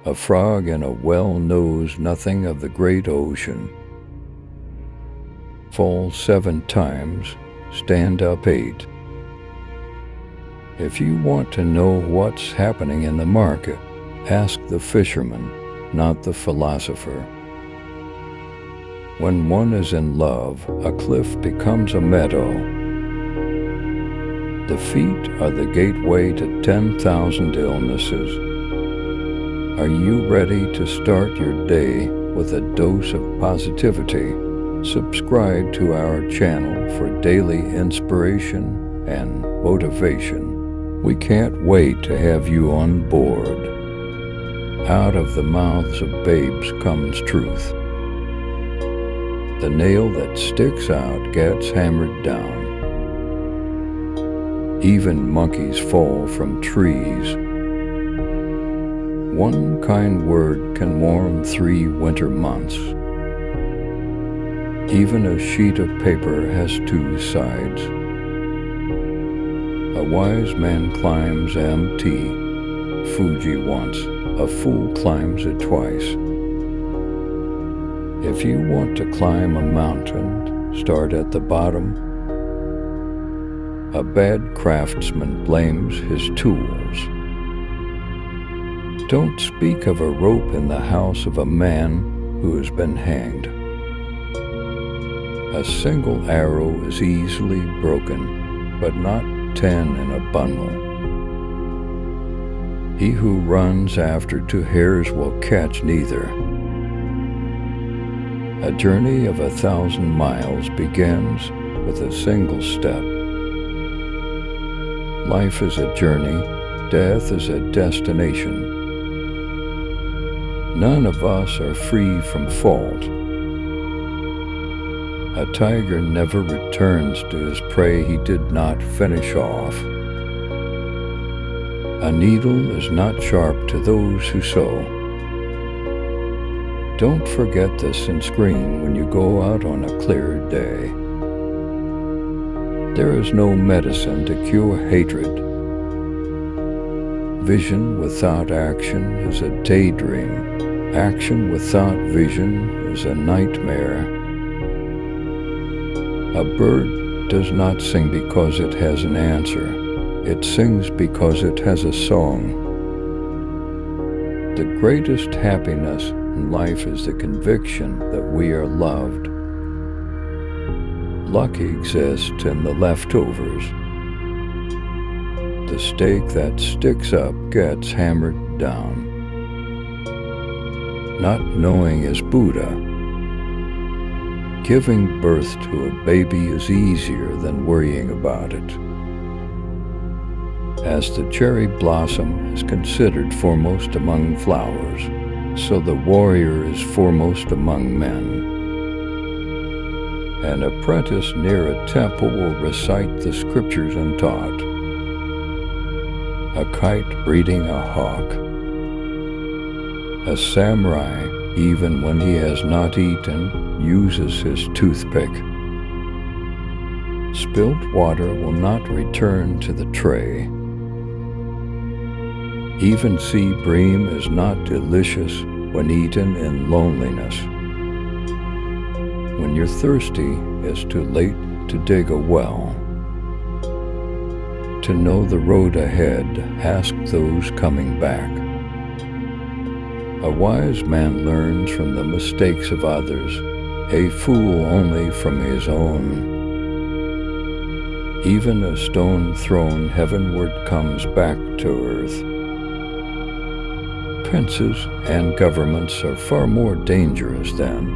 A frog in a well knows nothing of the great ocean. Fall 7 times, stand up 8. If you want to know what's happening in the market, ask the fisherman, not the philosopher. When one is in love, a cliff becomes a meadow. The feet are the gateway to 10,000 illnesses. Are you ready to start your day with a dose of positivity? Subscribe to our channel for daily inspiration and motivation. We can't wait to have you on board. Out of the mouths of babes comes truth. The nail that sticks out gets hammered down. Even monkeys fall from trees. One kind word can warm 3 winter months. Even a sheet of paper has 2 sides. A wise man climbs Mt. Fuji once, a fool climbs it twice. If you want to climb a mountain, start at the bottom. A bad craftsman blames his tools. Don't speak of a rope in the house of a man who has been hanged. A single arrow is easily broken, but not 10 in a bundle. He who runs after 2 hares will catch neither. A journey of 1,000 miles begins with a single step. Life is a journey, death is a destination. None of us are free from fault. A tiger never returns to his prey he did not finish off. A needle is not sharp to those who sew. Don't forget this and scream when you go out on a clear day. There is no medicine to cure hatred. Vision without action is a daydream. Action without vision is a nightmare. A bird does not sing because it has an answer. It sings because it has a song. The greatest happiness in life is the conviction that we are loved. Luck exists in the leftovers. The stake that sticks up gets hammered down. Not knowing is Buddha. Giving birth to a baby is easier than worrying about it. As the cherry blossom is considered foremost among flowers, so the warrior is foremost among men. An apprentice near a temple will recite the scriptures untaught. A kite breeding a hawk. A samurai, even when he has not eaten, uses his toothpick. Spilt water will not return to the tray. Even sea bream is not delicious when eaten in loneliness. When you're thirsty, it's too late to dig a well. To know the road ahead, ask those coming back. A wise man learns from the mistakes of others, a fool only from his own. Even a stone thrown heavenward comes back to earth. Princes and governments are far more dangerous than.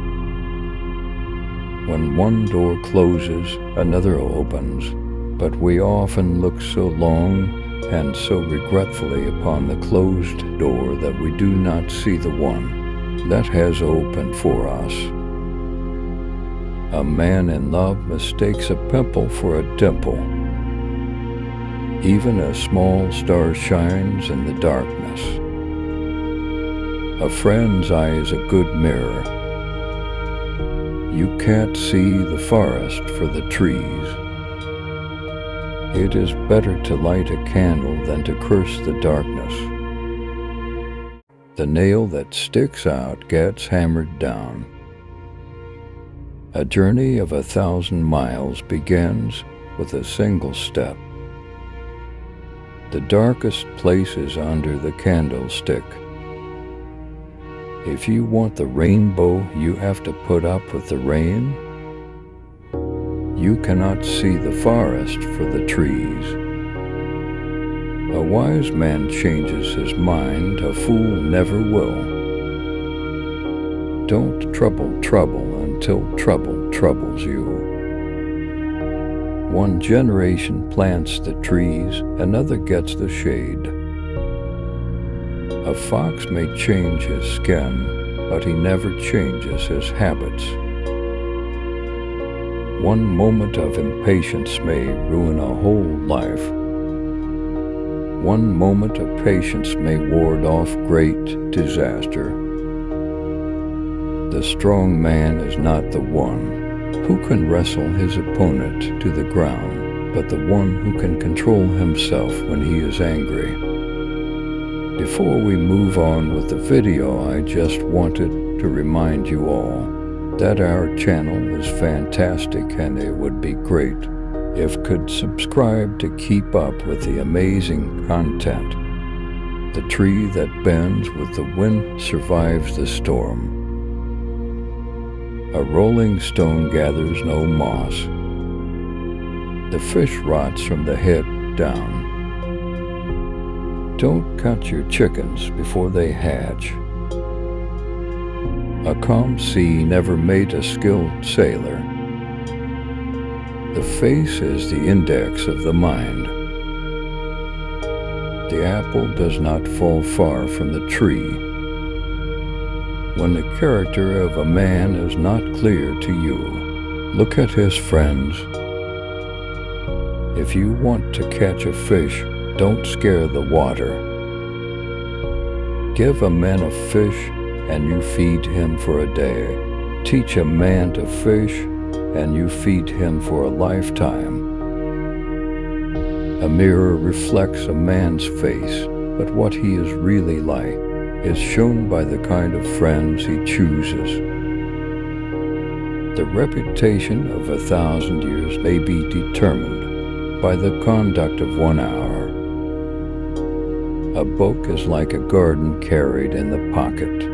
When one door closes, another opens, but we often look so long and so regretfully upon the closed door that we do not see the one that has opened for us. A man in love mistakes a pimple for a dimple. Even a small star shines in the darkness. A friend's eye is a good mirror. You can't see the forest for the trees. It is better to light a candle than to curse the darkness. The nail that sticks out gets hammered down. A journey of 1,000 miles begins with a single step. The darkest place is under the candlestick. If you want the rainbow, you have to put up with the rain. You cannot see the forest for the trees. A wise man changes his mind, a fool never will. Don't trouble trouble until trouble troubles you. One generation plants the trees, another gets the shade. A fox may change his skin, but he never changes his habits. One moment of impatience may ruin a whole life. One moment of patience may ward off great disaster. The strong man is not the one who can wrestle his opponent to the ground, but the one who can control himself when he is angry. Before we move on with the video, I just wanted to remind you all that our channel is fantastic, and it would be great if you could subscribe to keep up with the amazing content. The tree that bends with the wind survives the storm. A rolling stone gathers no moss. The fish rots from the head down. Don't cut your chickens before they hatch. A calm sea never made a skilled sailor. The face is the index of the mind. The apple does not fall far from the tree. When the character of a man is not clear to you, look at his friends. If you want to catch a fish, don't scare the water. Give a man a fish, and you feed him for a day. Teach a man to fish, and you feed him for a lifetime. A mirror reflects a man's face, but what he is really like is shown by the kind of friends he chooses. The reputation of 1,000 years may be determined by the conduct of 1 hour. A book is like a garden carried in the pocket.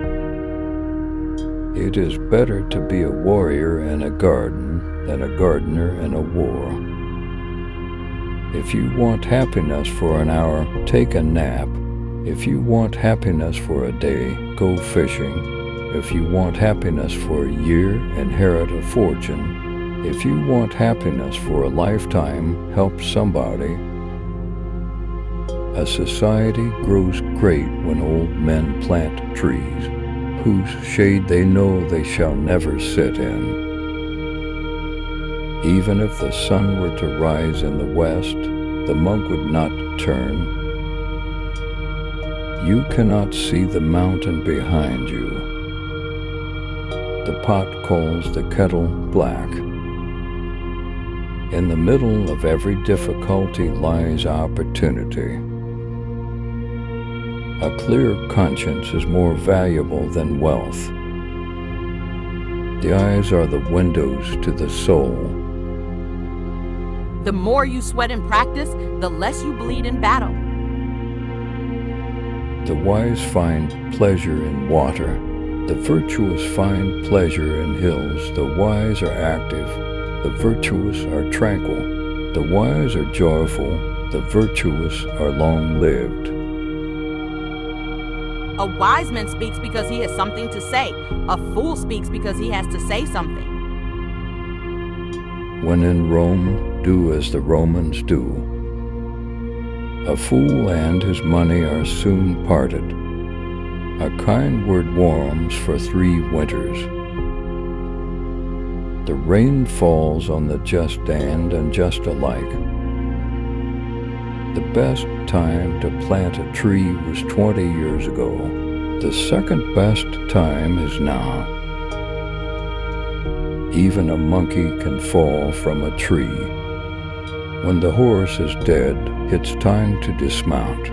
It is better to be a warrior in a garden than a gardener in a war. If you want happiness for an hour, take a nap. If you want happiness for a day, go fishing. If you want happiness for a year, inherit a fortune. If you want happiness for a lifetime, help somebody. A society grows great when old men plant trees, whose shade they know they shall never sit in. Even if the sun were to rise in the west, the monk would not turn. You cannot see the mountain behind you. The pot calls the kettle black. In the middle of every difficulty lies opportunity. A clear conscience is more valuable than wealth. The eyes are the windows to the soul. The more you sweat in practice, the less you bleed in battle. The wise find pleasure in water. The virtuous find pleasure in hills. The wise are active. The virtuous are tranquil. The wise are joyful. The virtuous are long-lived. A wise man speaks because he has something to say. A fool speaks because he has to say something. When in Rome, do as the Romans do. A fool and his money are soon parted. A kind word warms for 3 winters. The rain falls on the just and unjust alike. The best time to plant a tree was 20 years ago. The second best time is now. Even a monkey can fall from a tree. When the horse is dead, it's time to dismount.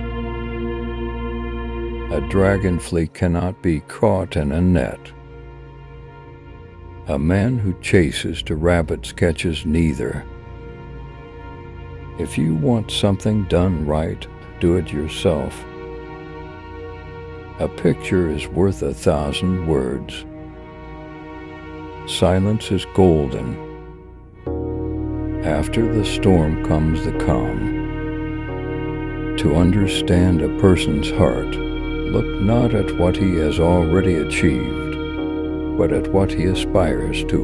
A dragonfly cannot be caught in a net. A man who chases two rabbits catches neither. If you want something done right, do it yourself. A picture is worth 1,000 words. Silence is golden. After the storm comes the calm. To understand a person's heart, look not at what he has already achieved, but at what he aspires to.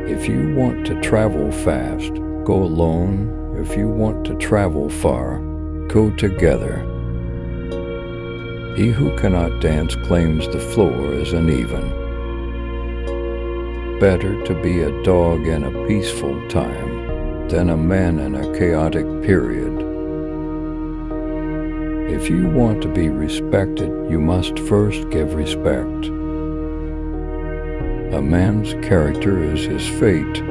If you want to travel fast, go alone. If you want to travel far, go together. He who cannot dance claims the floor is uneven. Better to be a dog in a peaceful time than a man in a chaotic period. If you want to be respected, you must first give respect. A man's character is his fate.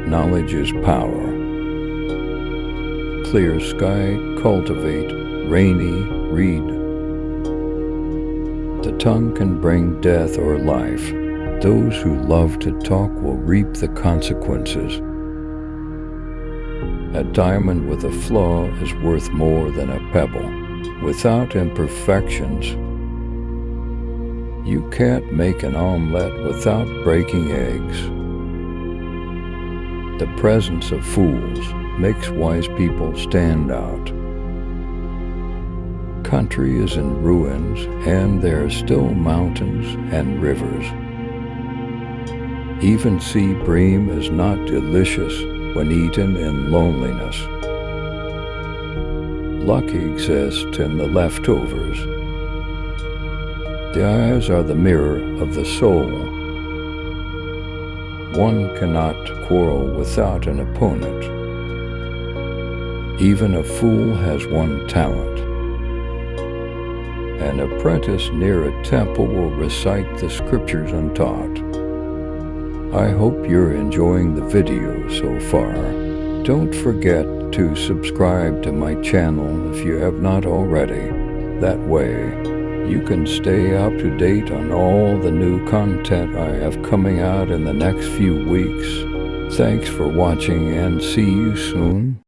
Knowledge is power. Clear sky, cultivate. Rainy, read. The tongue can bring death or life. Those who love to talk will reap the consequences. A diamond with a flaw is worth more than a pebble. Without imperfections, you can't make an omelette without breaking eggs. The presence of fools makes wise people stand out. Country is in ruins, and there are still mountains and rivers. Even sea bream is not delicious when eaten in loneliness. Luck exists in the leftovers. The eyes are the mirror of the soul. One cannot quarrel without an opponent. Even a fool has one talent. An apprentice near a temple will recite the scriptures untaught. I hope you're enjoying the video so far. Don't forget to subscribe to my channel if you have not already. That way, you can stay up to date on all the new content I have coming out in the next few weeks. Thanks for watching and see you soon.